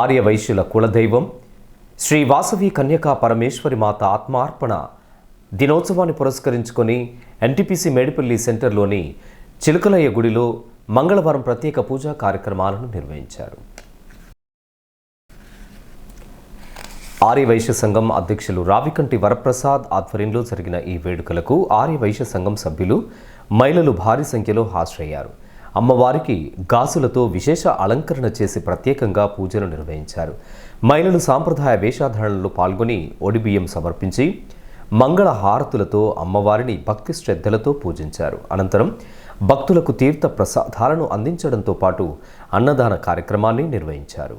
ఆర్య వైశ్యుల కులదైవం శ్రీ వాసవి కన్యకా పరమేశ్వరి మాత ఆత్మార్పణ దినోత్సవాన్ని పురస్కరించుకొని ఎన్టీపీసీ మేడిపల్లి సెంటర్లోని చిలుకలయ్య గుడిలో మంగళవారం ప్రత్యేక పూజా కార్యక్రమాలను నిర్వహించారు. ఆర్య వైశ్య సంఘం అధ్యక్షులు రావికంటి వరప్రసాద్ ఆధ్వర్యంలో జరిగిన ఈ వేడుకలకు ఆర్య వైశ్య సంఘం సభ్యులు మహిళలు భారీ సంఖ్యలో హాజరయ్యారు. అమ్మవారికి గాజులతో విశేష అలంకరణ చేసి ప్రత్యేకంగా పూజలు నిర్వహించారు. మహిళలు సాంప్రదాయ వేషధారణలో పాల్గొని ఒడిబియ్యం సమర్పించి మంగళ హారతులతో అమ్మవారిని భక్తి శ్రద్ధలతో పూజించారు. అనంతరం భక్తులకు తీర్థ ప్రసాదాలను అందించడంతో పాటు అన్నదాన కార్యక్రమాన్ని నిర్వహించారు.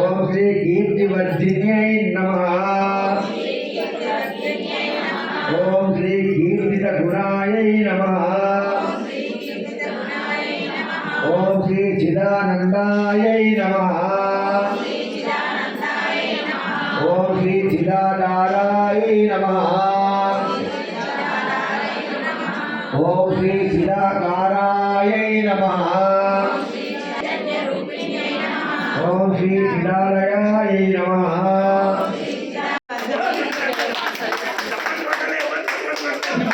ओम श्री कीर्तिवर्धिन्यै नमः। ओम श्री कीर्तितगुणायै नमः। ओम श्री चिदानंदायै नमः। ओम श्री चिदाकारायै नमः। ओम श्री चिदाकारायै नमः। ओम श्री चिदालयाय नमः।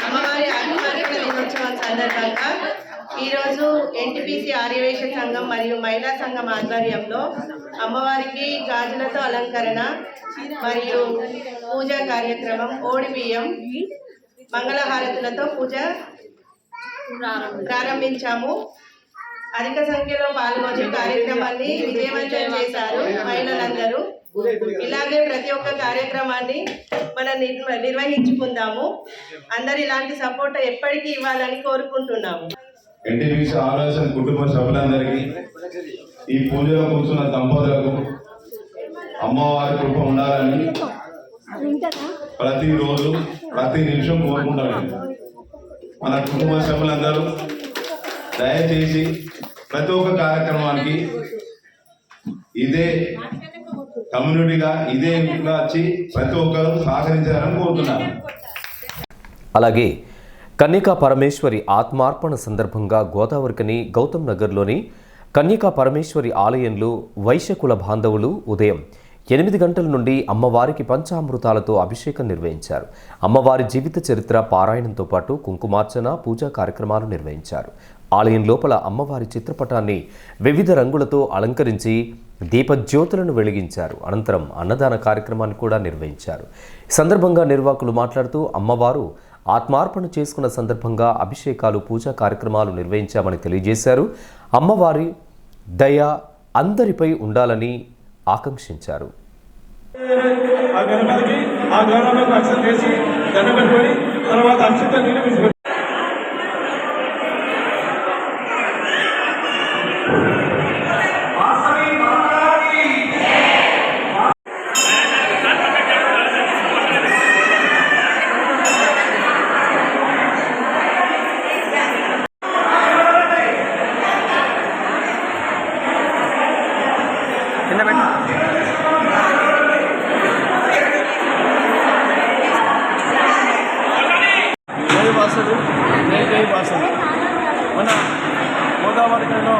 అమ్మవారి ఆత్మార్పణ దినోత్సవం సందర్భంగా ఈరోజు ఎన్టీపీసీ ఆర్యవైశ్య సంఘం మరియు మహిళా సంఘం ఆధ్వర్యంలో అమ్మవారికి గాజులతో అలంకరణ మరియు పూజా కార్యక్రమం ఓడి బియ్యం మంగళహారతులతో పూజ ప్రారంభించాము. అధిక సంఖ్యలో పాల్గొని కార్యక్రమాన్ని విజయవంతం చేశారు మహిళలందరూ. ఇలాగే ప్రతి ఒక్క కార్యక్రమాన్ని మనం నిర్వహించుకుందాము. అందరు ఇలాంటి సపోర్ట్ ఎప్పటికీ ఇవ్వాలని కోరుకుంటున్నాము. ఎన్టీపీసీ ఆలోచన కుటుంబ సభ్యులందరికీ, ఈ పూజలో కూర్చున్న దంపతులకు అమ్మవారి కృప ఉండాలని ప్రతిరోజు ప్రతి నిమిషం కోరుకుంటాను. మన కుటుంబ సభ్యులందరూ దయచేసి ప్రతి ఒక్క కార్యక్రమానికి ఇదే కమ్యూనిటీగా ఇదే వచ్చి ప్రతి ఒక్కరూ సహకరించాలని కోరుతున్నాను. అలాగే కన్యకా పరమేశ్వరి ఆత్మార్పణ సందర్భంగా గోదావరికని గౌతమ్ నగర్లోని కన్యకా పరమేశ్వరి ఆలయంలో వైశ్యకుల బాంధవులు ఉదయం 8 గంటల నుండి అమ్మవారికి పంచామృతాలతో అభిషేకం నిర్వహించారు. అమ్మవారి జీవిత చరిత్ర పారాయణంతో పాటు కుంకుమార్చన పూజా కార్యక్రమాలు నిర్వహించారు. ఆలయం లోపల అమ్మవారి చిత్రపటాన్ని వివిధ రంగులతో అలంకరించి దీపజ్యోతులను వెలిగించారు. అనంతరం అన్నదాన కార్యక్రమాన్ని కూడా నిర్వహించారు. ఈ సందర్భంగా నిర్వాహకులు మాట్లాడుతూ అమ్మవారు ఆత్మార్పణ చేసుకున్న సందర్భంగా అభిషేకాలు పూజా కార్యక్రమాలు నిర్వహించామని తెలియజేశారు. అమ్మవారి దయ అందరిపై ఉండాలని ఆకాంక్షించారు. మన గోదావరిలో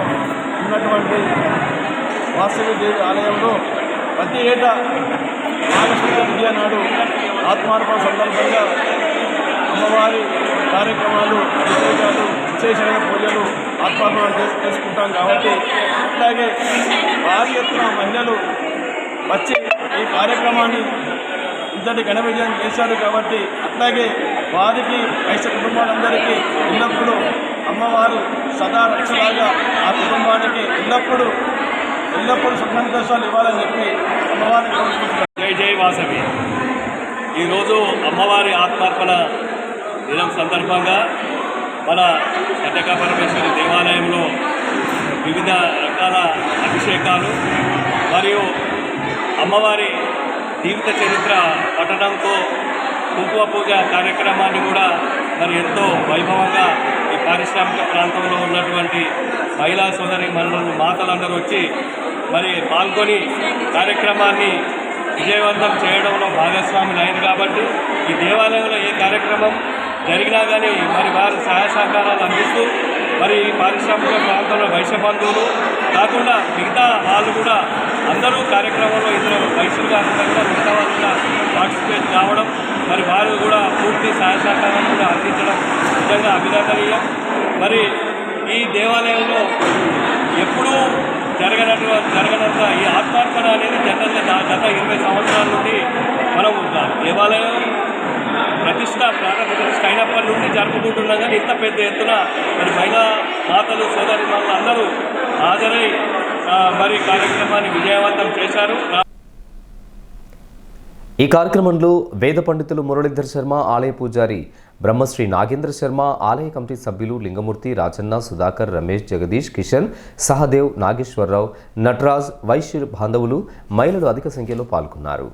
ఉన్నటువంటి వాసవి దేవి ఆలయంలో ప్రతి ఏటా ఆగస్టు 9 నాడు ఆత్మార్పణ సందర్భంగా అమ్మవారి కార్యక్రమాలు విశేషమైన పూజలు ఆత్మార్పణ చేసుకుంటాం కాబట్టి అట్లాగే భారీ ఎత్తున మహిళలు వచ్చి ఈ కార్యక్రమాన్ని ఇంతటి ఘన విజయం చేశారు కాబట్టి అట్లాగే వారికి వైశ్య కుటుంబాలందరికీ ఎల్లప్పుడూ అమ్మవారు సదా రక్షలాగా ఆ కుటుంబానికి ఎల్లప్పుడూ సుఖ సంతోషాలు ఇవ్వాలని చెప్పి అమ్మవారిని కోరుకుంటున్నాను. జై జై వాసవి. ఈరోజు అమ్మవారి ఆత్మార్పణ దినం సందర్భంగా మన కన్యకా పరమేశ్వరి దేవాలయంలో వివిధ రకాల అభిషేకాలు మరియు అమ్మవారి జీవిత చరిత్ర పఠనంతో కుంకుమ పూజ కార్యక్రమాన్ని కూడా మరి ఎంతో వైభవంగా ఈ పారిశ్రామిక ప్రాంతంలో ఉన్నటువంటి మహిళా సోదరి మాతలందరూ వచ్చి మరి పాల్గొని కార్యక్రమాన్ని విజయవంతం చేయడంలో భాగస్వాములు అయింది కాబట్టి ఈ దేవాలయంలో ఏ కార్యక్రమం జరిగినా కానీ మరి వారు సహాయ సహకారాలు అందిస్తూ మరి పారిశ్రామిక ప్రాంతంలో వైశ్య బంధువులు కాకుండా మిగతా వాళ్ళు కూడా అందరూ కార్యక్రమంలో ఇద్దరు వైశ్యులు కాకుండా కూడా మిగతా వాళ్ళు కూడా పార్టిసిపేట్ కావడం మరి వారు కూడా పూర్తి సహాయ సహకారాలు కూడా అందించడం నిజంగా అభినందనీయం. మరి ఈ దేవాలయంలో ఎప్పుడూ జరగనంత ఈ ఆత్మార్పణ అనేది జనరల్గా గత 20 సంవత్సరాల నుండి మనం దేవాలయం ప్రారంభ ప్రతిష్ట అయినప్పటి నుండి జరుపుకుంటున్నాం. కానీ ఇంత పెద్ద ఎత్తున మరి మహిళా మాతలు సోదరి మనులు అందరూ హాజరై మరి కార్యక్రమాన్ని విజయవంతం చేశారు. ఈ కార్యక్రమంలో వేద పండితులు మురళీధర్ శర్మ, ఆలయ పూజారి బ్రహ్మశ్రీ నాగేంద్ర శర్మ, ఆలయ కమిటీ సభ్యులు లింగమూర్తి, రాజన్న, సుధాకర్, రమేష్, జగదీష్, కిషన్, సహదేవ్, నాగేశ్వరరావు, నటరాజ్, వైశ్య బాంధవులు, మహిళలు అధిక సంఖ్యలో పాల్గొన్నారు.